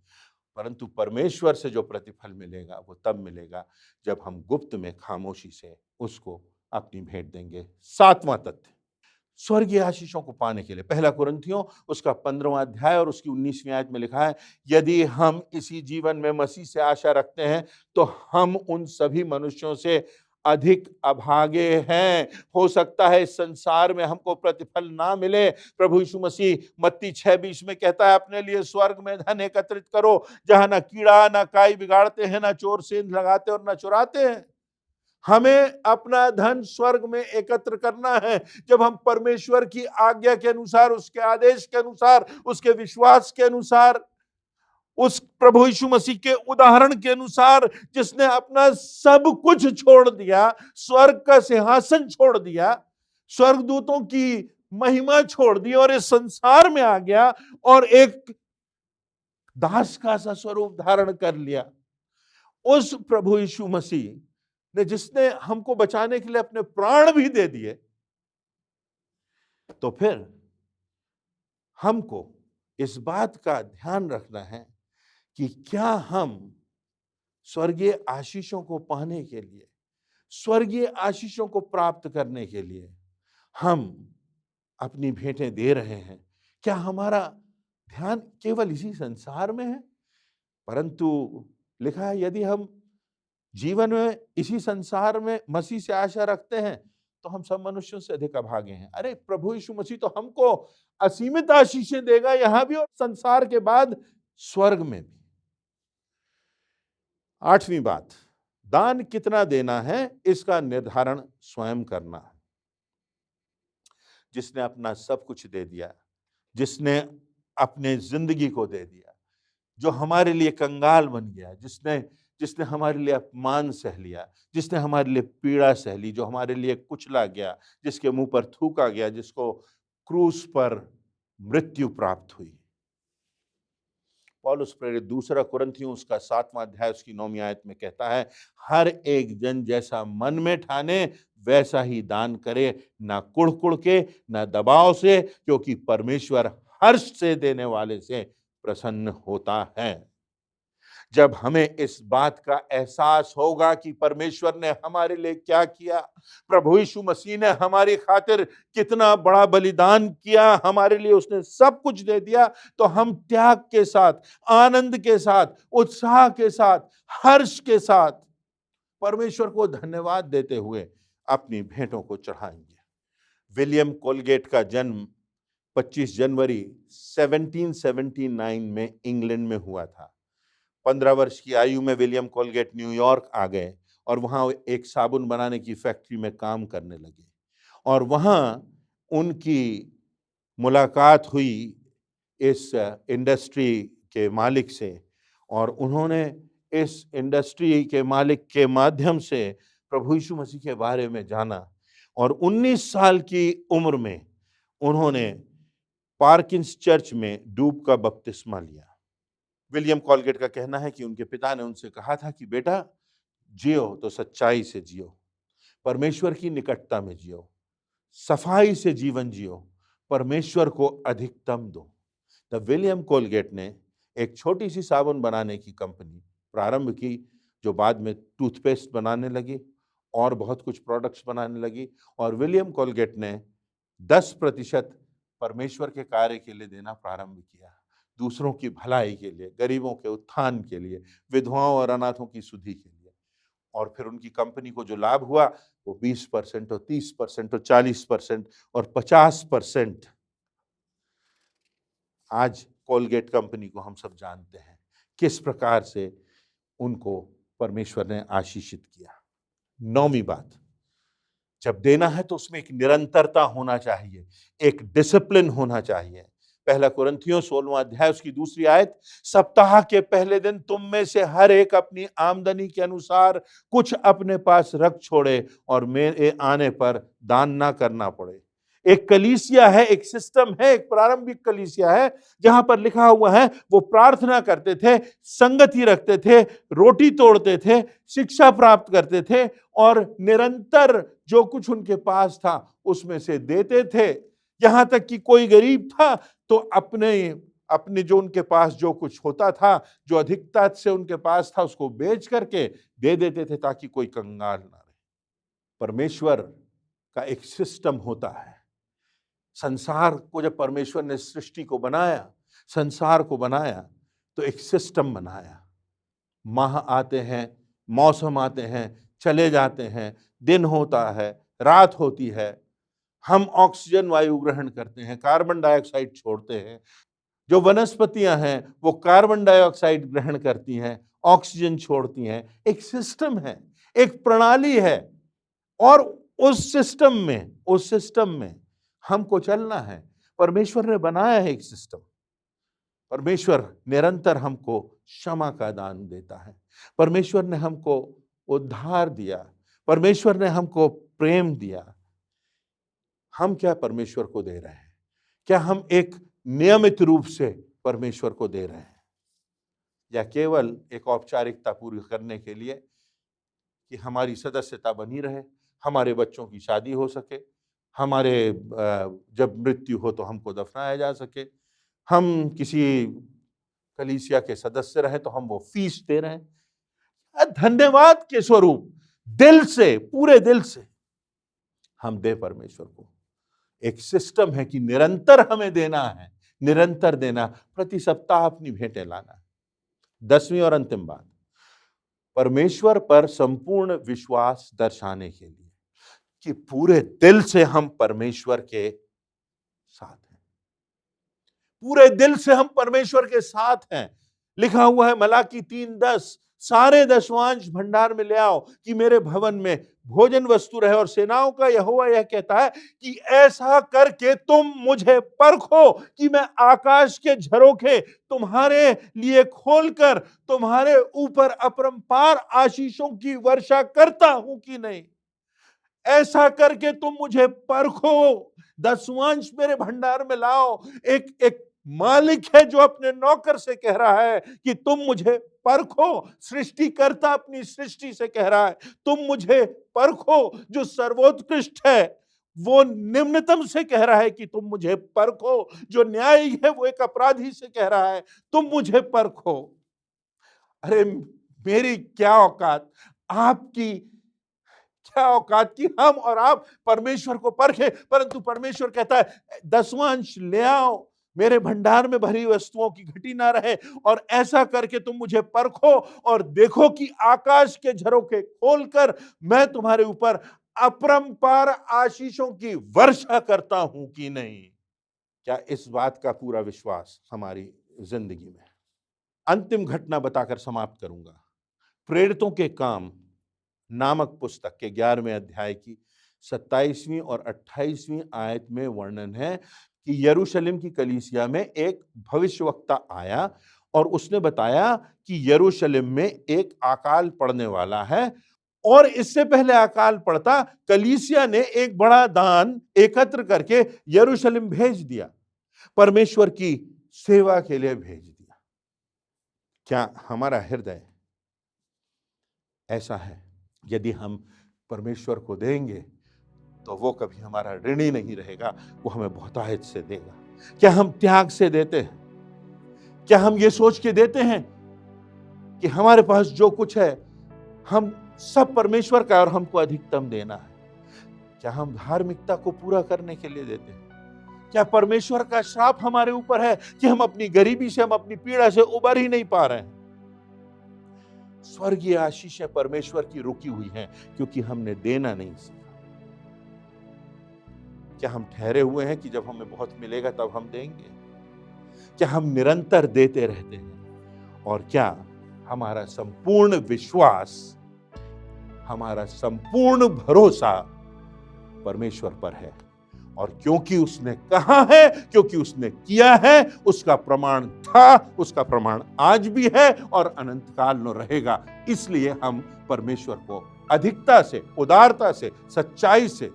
परंतु परमेश्वर से जो प्रतिफल मिलेगा वो तब मिलेगा जब हम गुप्त में खामोशी से उसको अपनी भेंट देंगे। सातवां तथ्य, स्वर्गीय आशीषों को पाने के लिए, पहला कुरिन्थियों उसका 15वां अध्याय और उसकी 19वीं आयत में लिखा है, यदि हम इसी जीवन में मसीह से आशा रखते हैं तो हम उन सभी मनुष्यों से अधिक अभागे हैं। हो सकता है इस संसार में हमको प्रतिफल ना मिले। प्रभु यीशु मसीह मत्ती 6:20 में कहता है, अपने लिए स्वर्ग में धन एकत्रित करो, जहां ना कीड़ा ना काई बिगाड़ते हैं, ना चोर सेंध लगाते और ना चुराते हैं। हमें अपना धन स्वर्ग में एकत्र करना है। जब हम परमेश्वर की आज्ञा के अनुसार, उसके आदेश के अनुसार, उसके विश्वास के अनुसार, उस प्रभु यीशु मसीह के उदाहरण के अनुसार, जिसने अपना सब कुछ छोड़ दिया, स्वर्ग का सिंहासन छोड़ दिया, स्वर्गदूतों की महिमा छोड़ दी और इस संसार में आ गया और एक दास का सा स्वरूप धारण कर लिया, उस प्रभु यीशु मसीह ने, जिसने हमको बचाने के लिए अपने प्राण भी दे दिए, तो फिर हमको इस बात का ध्यान रखना है कि क्या हम स्वर्गीय आशीषों को पाने के लिए, स्वर्गीय आशीषों को प्राप्त करने के लिए हम अपनी भेंटें दे रहे हैं? क्या हमारा ध्यान केवल इसी संसार में है? परंतु लिखा है, यदि हम जीवन में इसी संसार में मसीह से आशा रखते हैं तो हम सब मनुष्यों से अधिक अभागे हैं। अरे प्रभु यीशु मसीह तो हमको असीमित आशीषें देगा, यहां भी और संसार के बाद स्वर्ग में भी। आठवीं बात, दान कितना देना है इसका निर्धारण स्वयं करना है। जिसने अपना सब कुछ दे दिया, जिसने अपने जिंदगी को दे दिया, जो हमारे लिए कंगाल बन गया, जिसने हमारे लिए अपमान सह लिया, जिसने हमारे लिए पीड़ा सह ली, जो हमारे लिए कुचला गया, जिसके मुंह पर थूका गया, जिसको क्रूस पर मृत्यु प्राप्त हुई, पौलुस प्रेरित दूसरा कुरिन्थियों उसका 7वां अध्याय उसकी 9वीं आयत में कहता है, हर एक जन जैसा मन में ठाने वैसा ही दान करे, ना कुढ़ के, ना दबाव से, क्योंकि परमेश्वर हर्ष से देने वाले से प्रसन्न होता है। जब हमें इस बात का एहसास होगा कि परमेश्वर ने हमारे लिए क्या किया, प्रभु यीशु मसीह ने हमारी खातिर कितना बड़ा बलिदान किया, हमारे लिए उसने सब कुछ दे दिया, तो हम त्याग के साथ, आनंद के साथ, उत्साह के साथ, हर्ष के साथ परमेश्वर को धन्यवाद देते हुए अपनी भेंटों को चढ़ाएंगे। विलियम कोलगेट का जन्म 25 जनवरी 1779 में इंग्लैंड में हुआ था। 15 वर्ष की आयु में विलियम कोलगेट न्यूयॉर्क आ गए और वहाँ एक साबुन बनाने की फैक्ट्री में काम करने लगे और वहाँ उनकी मुलाकात हुई इस इंडस्ट्री के मालिक से और उन्होंने इस इंडस्ट्री के मालिक के माध्यम से प्रभु यीशु मसीह के बारे में जाना और 19 साल की उम्र में उन्होंने पार्किंस चर्च में डूब का बपतिस्मा लिया। विलियम कोलगेट का कहना है कि उनके पिता ने उनसे कहा था कि बेटा, जियो तो सच्चाई से जियो, परमेश्वर की निकटता में जियो, सफाई से जीवन जियो, परमेश्वर को अधिकतम दो। तब विलियम कोलगेट ने एक छोटी सी साबुन बनाने की कंपनी प्रारंभ की, जो बाद में टूथपेस्ट बनाने लगी और बहुत कुछ प्रोडक्ट्स बनाने लगी। और विलियम कोलगेट ने 10% परमेश्वर के कार्य के लिए देना प्रारंभ किया, दूसरों की भलाई के लिए, गरीबों के उत्थान के लिए, विधवाओं और अनाथों की सुधि के लिए। और फिर उनकी कंपनी को जो लाभ हुआ वो 20% और 30% और 40% और 50%। आज कोलगेट कंपनी को हम सब जानते हैं किस प्रकार से उनको परमेश्वर ने आशीषित किया। 9वीं बात, जब देना है तो उसमें एक निरंतरता होना चाहिए, एक डिसिप्लिन होना चाहिए। पहला कुरिन्थियों 16वां अध्याय उसकी 2री आयत, सप्ताह के पहले दिन तुम में से हर एक अपनी आमदनी के अनुसार कुछ अपने पास रख छोड़े और मेरे आने पर दान ना करना पड़े। एक कलीसिया है, एक सिस्टम है, एक प्रारंभिक कलीसिया है जहां पर लिखा हुआ है वो प्रार्थना करते थे, संगति रखते थे, रोटी तोड़ते थे, शिक्षा प्राप्त करते थे और निरंतर जो कुछ उनके पास था उसमें से देते थे। यहां तक कि कोई गरीब था तो अपने जो उनके पास जो कुछ होता था, जो अधिकता से उनके पास था, उसको बेच करके दे देते थे ताकि कोई कंगाल ना रहे। परमेश्वर का एक सिस्टम होता है। संसार को जब परमेश्वर ने सृष्टि को बनाया, संसार को बनाया, तो एक सिस्टम बनाया। माह आते हैं, मौसम आते हैं, चले जाते हैं, दिन होता है, रात होती है, हम ऑक्सीजन वायु ग्रहण करते हैं, कार्बन डाइऑक्साइड छोड़ते हैं। जो वनस्पतियां हैं वो कार्बन डाइऑक्साइड ग्रहण करती हैं, ऑक्सीजन छोड़ती हैं। एक सिस्टम है, एक प्रणाली है और उस सिस्टम में हमको चलना है। परमेश्वर ने बनाया है एक सिस्टम। परमेश्वर निरंतर हमको क्षमा का दान देता है। परमेश्वर ने हमको उद्धार दिया, परमेश्वर ने हमको प्रेम दिया। हम क्या परमेश्वर को दे रहे हैं? क्या हम एक नियमित रूप से परमेश्वर को दे रहे हैं या केवल एक औपचारिकता पूरी करने के लिए कि हमारी सदस्यता बनी रहे, हमारे बच्चों की शादी हो सके, हमारे जब मृत्यु हो तो हमको दफनाया जा सके, हम किसी कलीसिया के सदस्य रहे तो हम वो फीस दे रहे हैं। धन्यवाद के स्वरूप दिल से, पूरे दिल से हम दे परमेश्वर को। एक सिस्टम है कि निरंतर हमें देना है, निरंतर देना, प्रति सप्ताह अपनी भेंटें लाना है। 10वीं और अंतिम बात, परमेश्वर पर संपूर्ण विश्वास दर्शाने के लिए कि पूरे दिल से हम परमेश्वर के साथ हैं, पूरे दिल से हम परमेश्वर के साथ हैं। लिखा हुआ है मलाकी 3:10, सारे दशवांश भंडार में ले आओ कि मेरे भवन में भोजन वस्तु रहे। और सेनाओं का यहोवा यह कहता है कि ऐसा करके तुम मुझे परखो कि मैं आकाश के झरोखे तुम्हारे लिए खोलकर तुम्हारे ऊपर अपरंपार आशीषों की वर्षा करता हूं कि नहीं। ऐसा करके तुम मुझे परखो, दशवांश मेरे भंडार में लाओ। एक मालिक है जो अपने नौकर से कह रहा है कि तुम मुझे परखो। सृष्टिकर्ता अपनी सृष्टि से कह रहा है तुम मुझे परखो। जो सर्वोत्कृष्ट है वो निम्नतम से कह रहा है कि तुम मुझे परखो। जो न्यायी है वो एक अपराधी से कह रहा है तुम मुझे परखो। अरे मेरी क्या औकात, आपकी क्या औकात कि हम और आप परमेश्वर को परखें। परंतु परमेश्वर कहता है 10वां अंश ले आओ, मेरे भंडार में भरी वस्तुओं की घटी ना रहे, और ऐसा करके तुम मुझे परखो और देखो कि आकाश के झरोखे खोलकर मैं तुम्हारे ऊपर अपरंपार आशीषों की वर्षा करता हूं कि नहीं। क्या इस बात का पूरा विश्वास हमारी जिंदगी में? अंतिम घटना बताकर समाप्त करूंगा। प्रेरितों के काम नामक पुस्तक के 11वें अध्याय की 27वीं और 28वीं आयत में वर्णन है कि यरूशलेम की कलीसिया में एक भविष्यवक्ता आया और उसने बताया कि यरूशलेम में एक अकाल पड़ने वाला है, और इससे पहले अकाल पड़ता कलीसिया ने एक बड़ा दान एकत्र करके यरूशलेम भेज दिया, परमेश्वर की सेवा के लिए भेज दिया। क्या हमारा हृदय ऐसा है? यदि हम परमेश्वर को देंगे तो वो कभी हमारा ऋणी नहीं रहेगा, वो हमें बहुतायत से देगा। क्या हम त्याग से देते हैं? क्या हम ये सोच के देते हैं कि हमारे पास जो कुछ है हम सब परमेश्वर का और हमको अधिकतम देना है? क्या हम धार्मिकता को पूरा करने के लिए देते हैं? क्या परमेश्वर का श्राप हमारे ऊपर है कि हम अपनी गरीबी से, हम अपनी पीड़ा से उबर ही नहीं पा रहे हैं? स्वर्गीय आशीषें परमेश्वर की रुकी हुई हैं क्योंकि हमने देना नहीं सीखा। क्या हम ठहरे हुए हैं कि जब हमें बहुत मिलेगा तब हम देंगे? क्या हम निरंतर देते रहते हैं? और क्या हमारा संपूर्ण विश्वास, हमारा संपूर्ण भरोसा परमेश्वर पर है? और क्योंकि उसने कहा है, क्योंकि उसने किया है, उसका प्रमाण था, उसका प्रमाण आज भी है और अनंत काल में रहेगा। इसलिए हम परमेश्वर को अधिकता से, उदारता से, सच्चाई से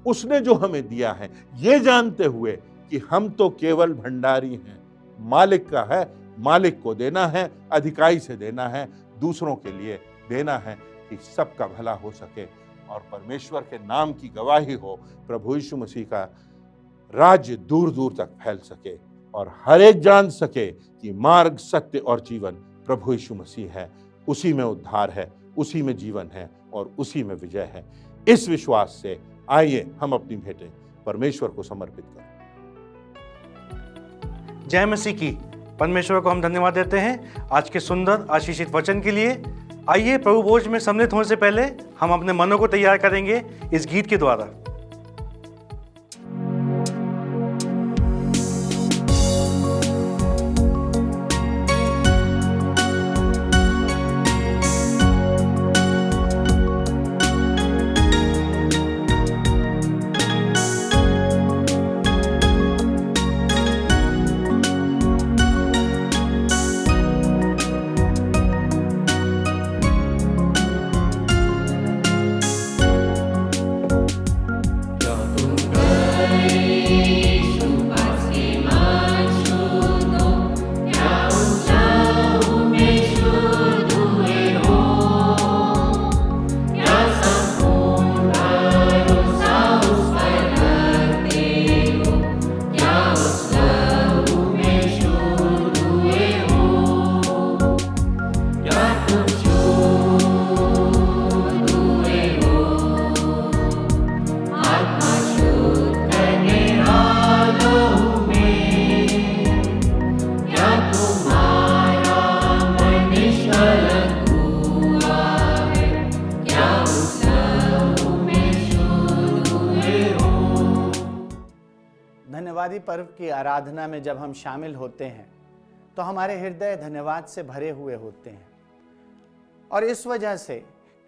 उसने जो हमें दिया है ये जानते हुए कि हम तो केवल भंडारी हैं, मालिक का है, मालिक को देना है, अधिकाई से देना है, दूसरों के लिए देना है कि सबका भला हो सके और परमेश्वर के नाम की गवाही हो, प्रभु यीशु मसीह का राज्य दूर दूर तक फैल सके और हर एक जान सके कि मार्ग, सत्य और जीवन प्रभु यीशु मसीह है। उसी में उद्धार है, उसी में जीवन है और उसी में विजय है। इस विश्वास से आइए हम अपनी भेंटें परमेश्वर को समर्पित करें। जय मसीह की। परमेश्वर को हम धन्यवाद देते हैं आज के सुंदर आशीषित वचन के लिए। आइए प्रभु भोज में सम्मिलित होने से पहले हम अपने मनों को तैयार करेंगे इस गीत के द्वारा। धन्यवादी पर्व की आराधना में जब हम शामिल होते हैं तो हमारे हृदय धन्यवाद से भरे हुए होते हैं। और इस वजह से,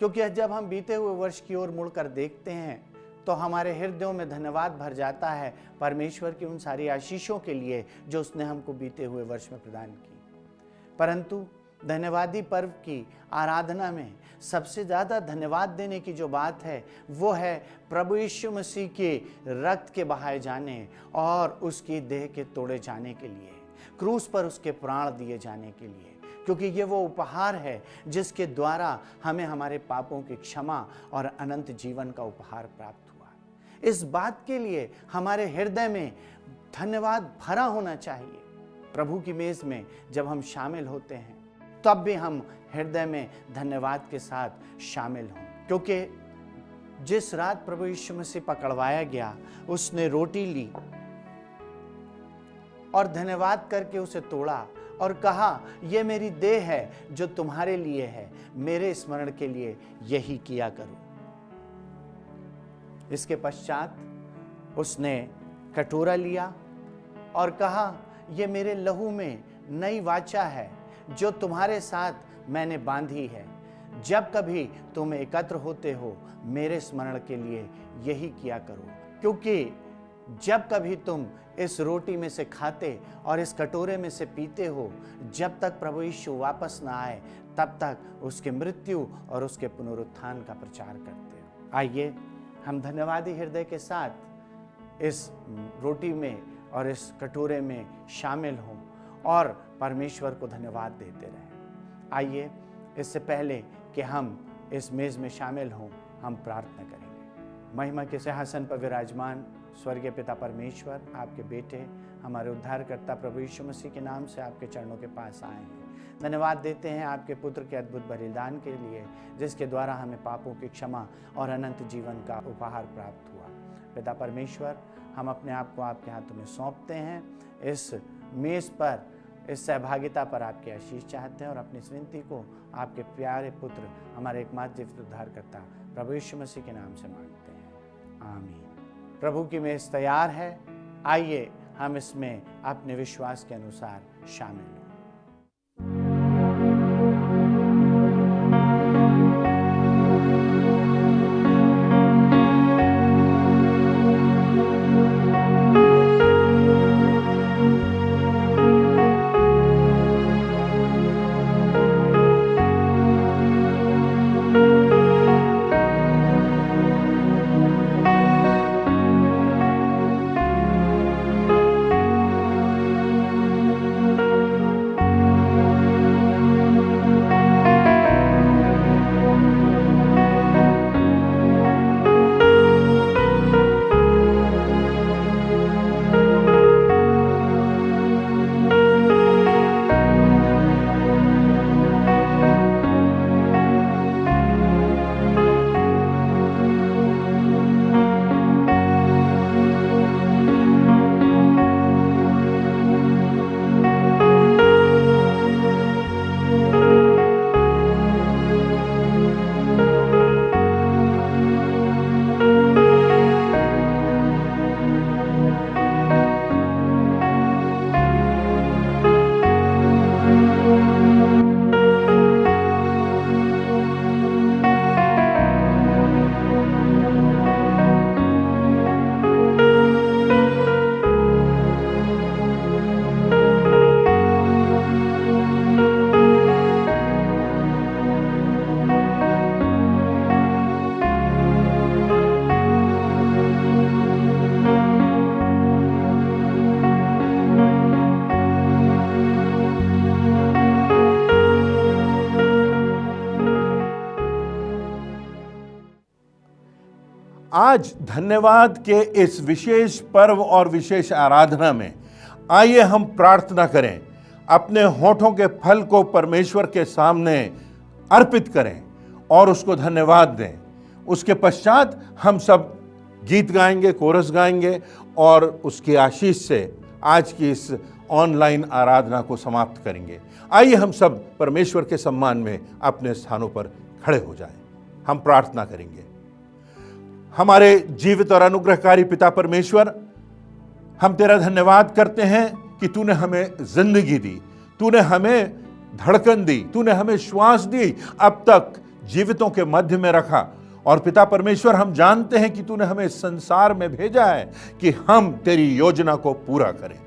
क्योंकि जब हम बीते हुए वर्ष की ओर मुड़कर देखते हैं तो हमारे हृदयों में धन्यवाद भर जाता है परमेश्वर की उन सारी आशीषों के लिए जो उसने हमको बीते हुए वर्ष में प्रदान की। परंतु धन्यवादी पर्व की आराधना में सबसे ज़्यादा धन्यवाद देने की जो बात है वो है प्रभु यीशु मसीह के रक्त के बहाए जाने और उसकी देह के तोड़े जाने के लिए। क्रूस पर उसके प्राण दिए जाने के लिए, क्योंकि ये वो उपहार है जिसके द्वारा हमें हमारे पापों की क्षमा और अनंत जीवन का उपहार प्राप्त हुआ। इस बात के लिए हमारे हृदय में धन्यवाद भरा होना चाहिए। प्रभु की मेज में जब हम शामिल होते हैं तब भी हम हृदय में धन्यवाद के साथ शामिल हों, क्योंकि जिस रात प्रभु यीशु मसीह पकड़वाया गया, उसने रोटी ली और धन्यवाद करके उसे तोड़ा और कहा, यह मेरी देह है जो तुम्हारे लिए है, मेरे स्मरण के लिए यही किया करो। इसके पश्चात उसने कटोरा लिया और कहा, यह मेरे लहू में नई वाचा है जो तुम्हारे साथ मैंने बांधी है। जब कभी तुम एकत्र होते हो, मेरे स्मरण के लिए यही किया करो। क्योंकि जब कभी तुम इस रोटी में से खाते और इस कटोरे में से पीते हो, जब तक प्रभु यीशु वापस ना आए तब तक उसके मृत्यु और उसके पुनरुत्थान का प्रचार करते हो। आइए हम धन्यवादी हृदय के साथ इस रोटी में और इस कटोरे में शामिल हों और परमेश्वर को धन्यवाद देते रहें। आइए इससे पहले कि हम इस मेज में शामिल हों, हम प्रार्थना करेंगे। महिमा के सिंहासन पर विराजमान स्वर्गीय पिता परमेश्वर, आपके बेटे हमारे उद्धारकर्ता प्रभु यीशु मसीह के नाम से आपके चरणों के पास आए हैं। धन्यवाद देते हैं आपके पुत्र के अद्भुत बलिदान के लिए, जिसके द्वारा हमें पापों की क्षमा और अनंत जीवन का उपहार प्राप्त हुआ। पिता परमेश्वर, हम अपने आप को आपके हाथों में सौंपते हैं। इस मेज पर, इस सहभागिता पर आपकी आशीष चाहते हैं और अपनी इस विनती को आपके प्यारे पुत्र, हमारे एकमात्र जीवित उद्धारकर्ता प्रभु यीशु मसीह के नाम से मांगते हैं, आमीन। प्रभु की मेज तैयार है, आइए हम इसमें अपने विश्वास के अनुसार शामिल हों। आज धन्यवाद के इस विशेष पर्व और विशेष आराधना में आइए हम प्रार्थना करें, अपने होठों के फल को परमेश्वर के सामने अर्पित करें और उसको धन्यवाद दें। उसके पश्चात हम सब गीत गाएंगे, कोरस गाएंगे और उसकी आशीष से आज की इस ऑनलाइन आराधना को समाप्त करेंगे। आइए हम सब परमेश्वर के सम्मान में अपने स्थानों पर खड़े हो जाएं। हम प्रार्थना करेंगे। हमारे जीवित और अनुग्रहकारी पिता परमेश्वर, हम तेरा धन्यवाद करते हैं कि तूने हमें जिंदगी दी, तूने हमें धड़कन दी, तूने हमें श्वास दी, अब तक जीवितों के मध्य में रखा। और पिता परमेश्वर, हम जानते हैं कि तूने हमें संसार में भेजा है कि हम तेरी योजना को पूरा करें।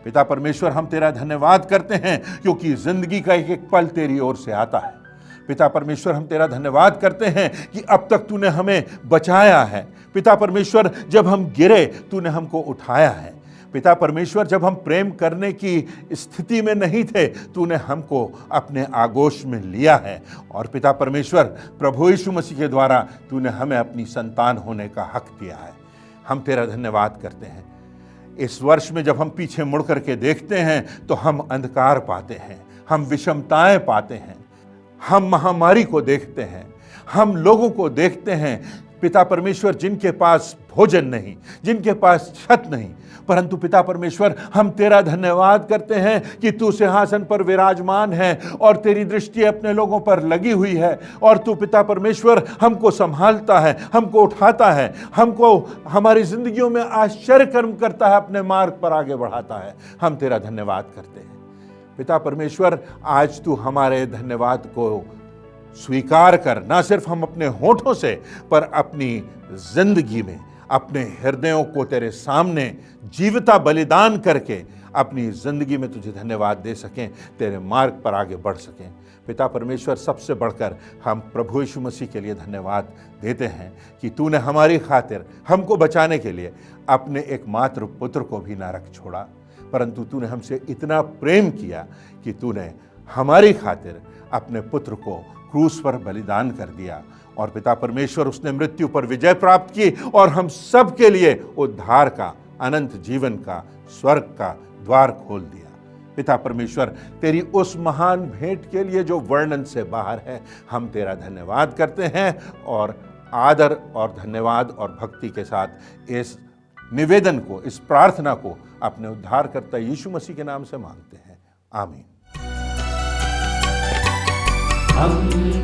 पिता परमेश्वर, हम तेरा धन्यवाद करते हैं क्योंकि जिंदगी का एक एक पल तेरी ओर से आता है। पिता परमेश्वर, हम तेरा धन्यवाद करते हैं कि अब तक तूने हमें बचाया है। पिता परमेश्वर, जब हम गिरे तूने हमको उठाया है। पिता परमेश्वर, जब हम प्रेम करने की स्थिति में नहीं थे, तूने हमको अपने आगोश में लिया है। और पिता परमेश्वर, प्रभु यीशु मसीह के द्वारा तूने हमें अपनी संतान होने का हक दिया है। हम तेरा धन्यवाद करते हैं। इस वर्ष में जब हम पीछे मुड़ करके देखते हैं तो हम अंधकार पाते हैं, हम विषमताएं पाते हैं, हम महामारी को देखते हैं, हम लोगों को देखते हैं पिता परमेश्वर जिनके पास भोजन नहीं, जिनके पास छत नहीं, परंतु पिता परमेश्वर हम तेरा धन्यवाद करते हैं कि तू सिंहासन पर विराजमान है और तेरी दृष्टि अपने लोगों पर लगी हुई है। और तू पिता परमेश्वर हमको संभालता है, हमको उठाता है, हमको हमारी जिंदगियों में आश्चर्य कर्म करता है, अपने मार्ग पर आगे बढ़ाता है। हम तेरा धन्यवाद करते हैं पिता परमेश्वर। आज तू हमारे धन्यवाद को स्वीकार कर, ना सिर्फ हम अपने होठों से पर अपनी जिंदगी में, अपने हृदयों को तेरे सामने जीविता बलिदान करके अपनी जिंदगी में तुझे धन्यवाद दे सकें, तेरे मार्ग पर आगे बढ़ सकें। पिता परमेश्वर, सबसे बढ़कर हम प्रभु यीशु मसीह के लिए धन्यवाद देते हैं कि तूने हमारी खातिर, हमको बचाने के लिए अपने एकमात्र पुत्र को भी ना रख छोड़ा, परंतु तूने हमसे इतना प्रेम किया कि तूने हमारी खातिर अपने पुत्र को क्रूस पर बलिदान कर दिया। और पिता परमेश्वर, उसने मृत्यु पर विजय प्राप्त की और हम सब के लिए उद्धार का, अनंत जीवन का, स्वर्ग का द्वार खोल दिया। पिता परमेश्वर, तेरी उस महान भेंट के लिए जो वर्णन से बाहर है, हम तेरा धन्यवाद करते हैं और आदर और धन्यवाद और भक्ति के साथ इस निवेदन को, इस प्रार्थना को अपने उद्धारकर्ता यीशु मसीह के नाम से मांगते हैं। आमीन। हम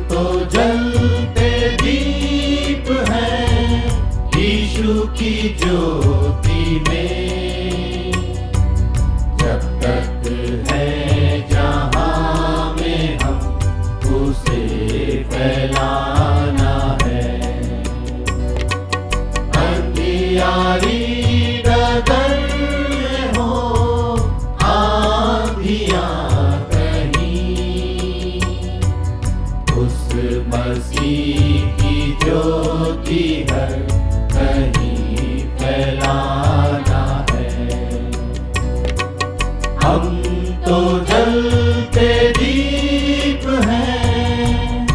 तो जलते दीप हैं यीशु की ज्योति में, जब तक है जहां में हम उसे फैलाना है। अंधियारी डगर में हो आंधियां मसीह की ज्योति हर कहीं फैलाना है। हम तो जलते दीप हैं।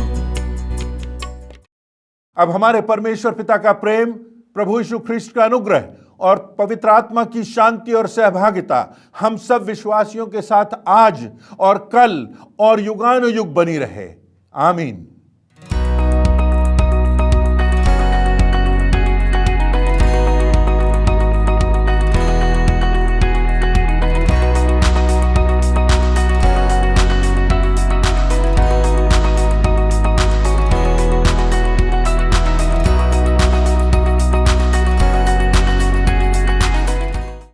अब हमारे परमेश्वर पिता का प्रेम, प्रभु यीशु ख्रिस्ट का अनुग्रह और पवित्र आत्मा की शांति और सहभागिता हम सब विश्वासियों के साथ आज और कल और युगानुयुग बनी रहे। आमीन।